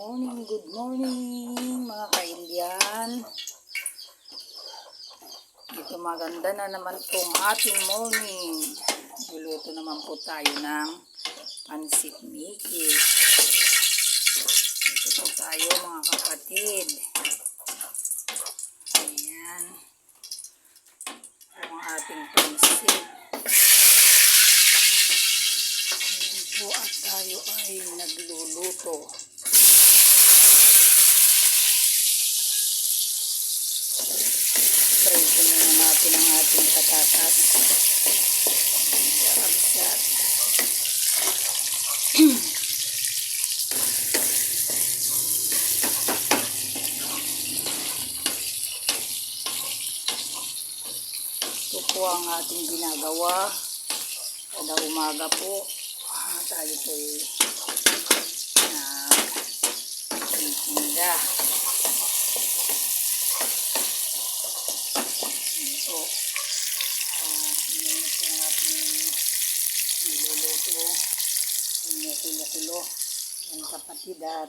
Good morning mga ka-Indian. Dito maganda na naman pong ating morning. Luluto naman po tayo ng pansit Mickey. Dito po tayo mga kapatid. Ayan. Ang ating pansit. Ayan po at tayo ay nagluluto. Prito muna natin ang ating patatas. Absat. Ito po ang ating ginagawa. Kada umaga po, tayo po ay nagtitinda. Niluluto kilo-kilo yung kapatid at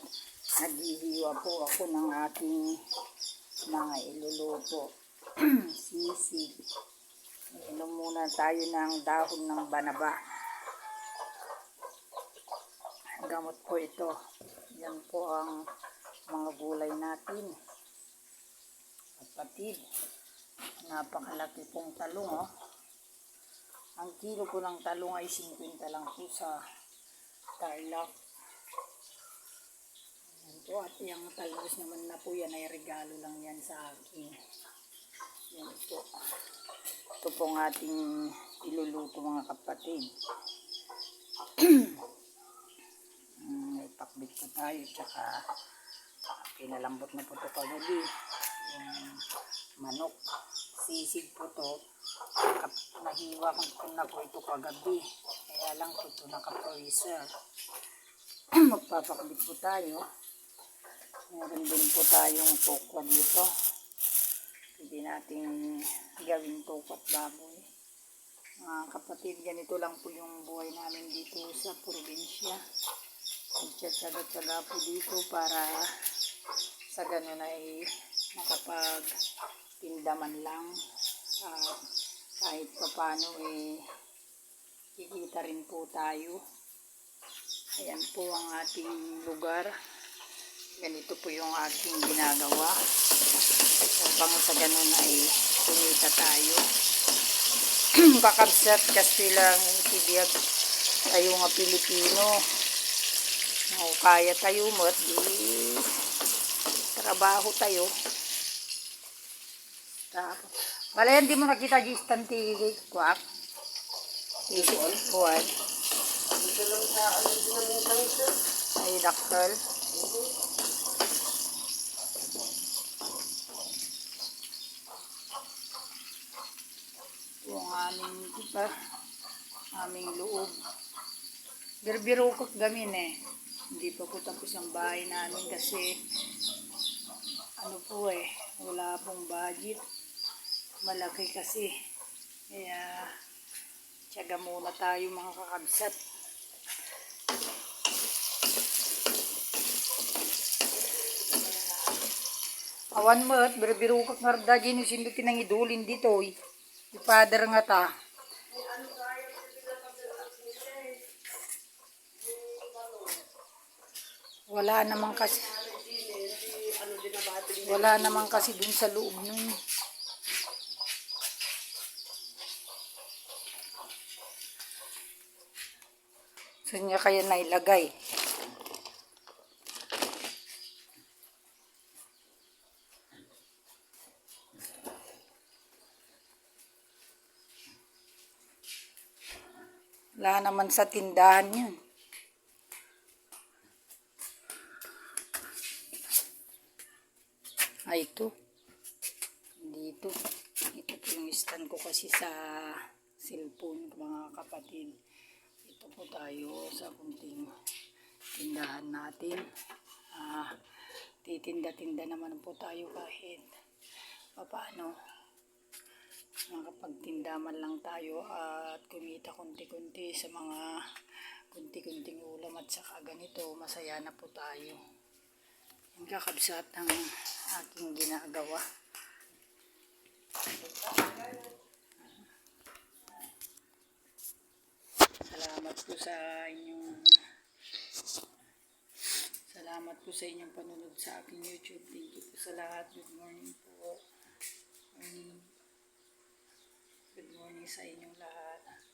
naghihiwa po ako ng ating mga iluluto. Sisig. Inom muna tayo ng dahon ng banaba. Gamot po ito. Yan po ang mga gulay natin. Kapatid, napakalaki pong talong, oh. Ang kilo ko ng talong ay 50 lang po sa Tarlac. Ayan po. At yung talbos naman na po yan ay regalo lang yan sa akin. Yan po. Ito po ang ating iluluto mga kapatid. May pakbit po tayo. Tsaka pinalambot na po ito kagabi. Yung manok. Sisig po ito. Nahiwa ko na po ito kagabi. Kaya lang po ito naka-freezer. Magpapakabit po tayo. Meron din po tayong tokwa dito. Pwede natin gawin tokwa at baboy. Mga kapatid, ganito lang po yung buhay namin dito sa probinsya. Nagtsatsaga-tsaga po dito para sa ganun ay nakapagtinda man lang. Kahit papano kikita rin po tayo. Ayan po ang ating lugar. Ganito po yung aking ginagawa. Upang sa ganun ay kumita tayo. Kakabsat kasi lang tibiyag tayo nga Pilipino. Kaya tayo mo at di trabaho tayo. Wala hindi mo nakita di istanti kwak. Buwan. Ay daktal. Yung aming loob. Birbirukot gamin Hindi pa po tapos ang bahay namin kasi wala pong budget. Malaki kasi. Kaya tiyaga muna tayo mga kakabsat. Awan mo at birbirukot nga gini sindutin ang idulin dito. Ipader nga ta. Wala naman kasi dun sa loob nun. Saan niya kaya nailagay? Wala naman sa tindahan yun. Ay, ito. Dito. Ito po yung stand ko kasi sa cellphone, mga kapatid. Ito po tayo sa kunting tindahan natin. Titinda-tinda naman po tayo kahit paano. Nakapagtinda man lang tayo at kumita kunti-kunti sa mga kunti-kunting ulam at saka ganito, masaya na po tayo. Yung kakabsat ng aking ginagawa. Salamat po sa inyong panunod sa aking YouTube. Thank you po sa lahat. Good morning po. Good morning sa inyong lahat.